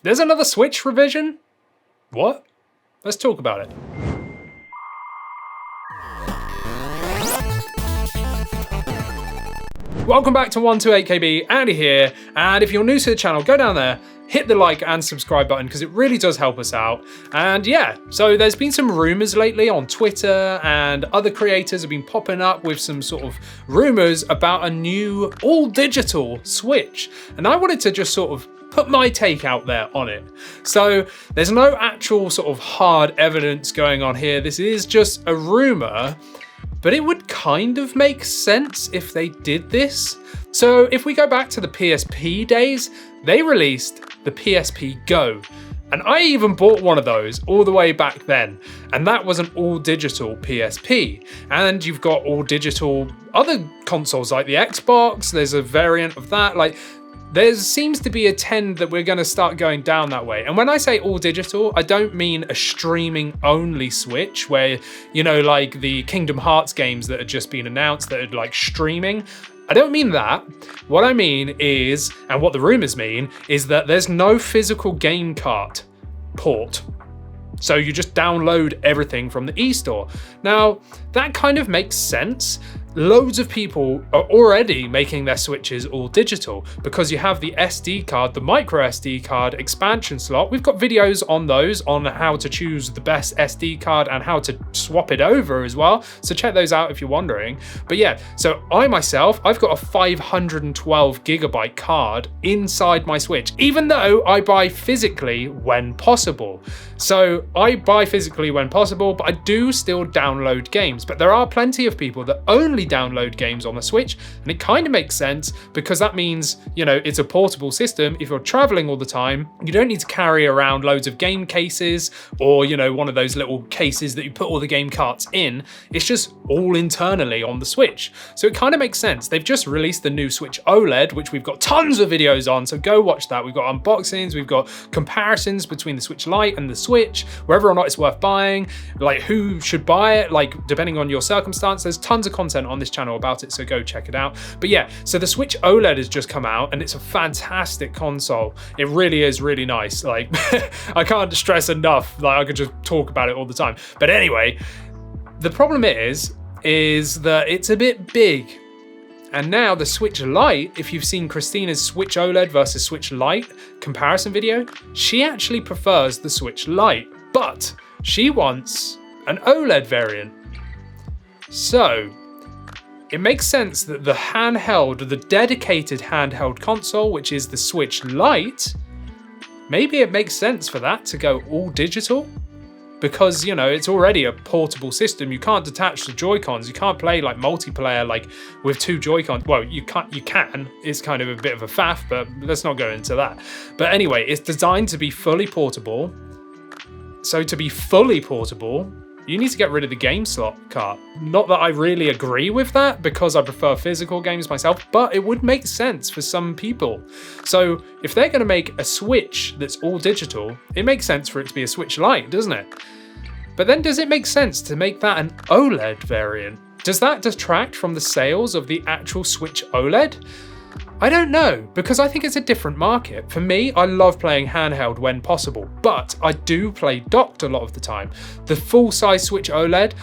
There's another Switch revision? What? Let's talk about it. Welcome back to 128KB, Andy here, and if you're new to the channel, go down there, hit the like and subscribe button because it really does help us out. And yeah, so there's been some rumors lately on Twitter, and other creators have been popping up with some sort of rumors about a new all-digital Switch, and I wanted to just sort of put my take out there on it. So there's no actual sort of hard evidence going on here. This is just a rumor, but it would kind of make sense if they did this. So if we go back to the PSP days, they released the PSP Go. And I even bought one of those all the way back then. And that was an all digital PSP. And you've got all digital other consoles like the Xbox, there's a variant of that. Like, there seems to be a trend that we're going to start going down that way. And when I say all digital, I don't mean a streaming only Switch where, you know, like the Kingdom Hearts games that had just been announced that are like streaming. I don't mean that. What I mean is, and what the rumors mean, is that there's no physical game cart port. So you just download everything from the eStore. Now, that kind of makes sense. Loads of people are already making their Switches all digital because you have the SD card, the micro SD card expansion slot. We've got videos on those, on how to choose the best SD card and how to swap it over as well. So check those out if you're wondering. But yeah, so I've got a 512 gigabyte card inside my Switch, even though I buy physically when possible. So I buy physically when possible, but I do still download games. But there are plenty of people that only download games on the Switch, and it kind of makes sense because that means, you know, it's a portable system. If you're traveling all the time, you don't need to carry around loads of game cases or, you know, one of those little cases that you put all the game carts in. It's just all internally on the Switch. So it kind of makes sense. They've just released the new Switch OLED, which we've got tons of videos on, so go watch that. We've got unboxings, we've got comparisons between the Switch Lite and the Switch, whether or not it's worth buying, like who should buy it, like depending on your circumstance. There's tons of content on this channel about it, so go check it out. But yeah, so the Switch OLED has just come out and it's a fantastic console. It really is really nice. Like I can't stress enough, like I could just talk about it all the time. But anyway, the problem is that it's a bit big. And now the Switch Lite, if you've seen Christina's Switch OLED versus Switch Lite comparison video, she actually prefers the Switch Lite, but she wants an OLED variant. So it makes sense that the handheld, the dedicated handheld console, which is the Switch Lite, maybe it makes sense for that to go all digital because, you know, it's already a portable system. You can't detach the Joy-Cons. You can't play like multiplayer like with two Joy-Cons. Well, you can. It's kind of a bit of a faff, but let's not go into that. But anyway, it's designed to be fully portable. So to be fully portable, you need to get rid of the game slot cart. Not that I really agree with that because I prefer physical games myself, but it would make sense for some people. So if they're going to make a Switch that's all digital, it makes sense for it to be a Switch Lite, doesn't it? But then does it make sense to make that an OLED variant? Does that detract from the sales of the actual Switch OLED? I don't know, because I think it's a different market. For me, I love playing handheld when possible, but I do play docked a lot of the time. The full-size Switch OLED,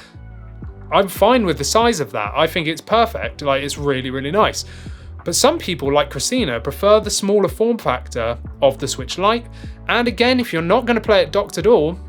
I'm fine with the size of that. I think it's perfect, like it's really, really nice. But some people, like Christina, prefer the smaller form factor of the Switch Lite. And again, if you're not going to play it docked at all,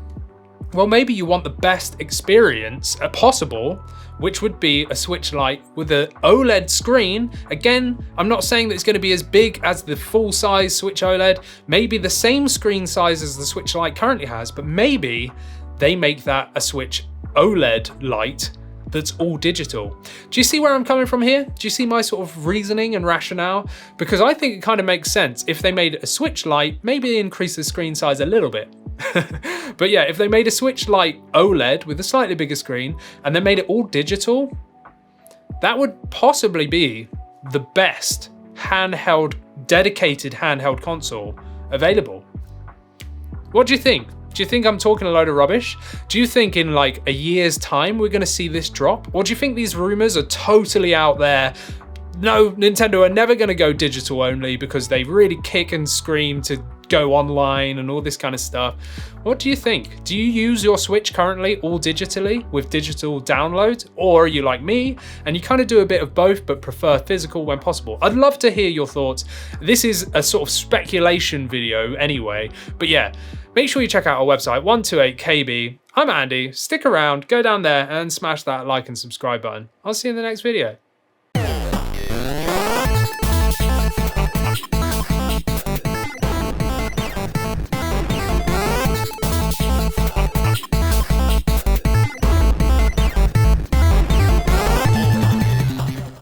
well, maybe you want the best experience possible, which would be a Switch Lite with an OLED screen. Again, I'm not saying that it's going to be as big as the full-size Switch OLED, maybe the same screen size as the Switch Lite currently has, but maybe they make that a Switch OLED Lite that's all digital. Do you see where I'm coming from here? Do you see my sort of reasoning and rationale? Because I think it kind of makes sense. If they made a Switch Lite, maybe increase the screen size a little bit. But yeah, if they made a Switch Lite OLED with a slightly bigger screen and then made it all digital, that would possibly be the best handheld, dedicated handheld console available. What do you think? Do you think I'm talking a load of rubbish? Do you think in like a year's time we're going to see this drop? Or do you think these rumors are totally out there? No, Nintendo are never going to go digital only because they really kick and scream to go online and all this kind of stuff. What do you think? Do you use your Switch currently all digitally with digital download? Or are you like me and you kind of do a bit of both but prefer physical when possible? I'd love to hear your thoughts. This is a sort of speculation video anyway, but yeah, make sure you check out our website, 128KB. I'm Andy, stick around, go down there and smash that like and subscribe button. I'll see you in the next video.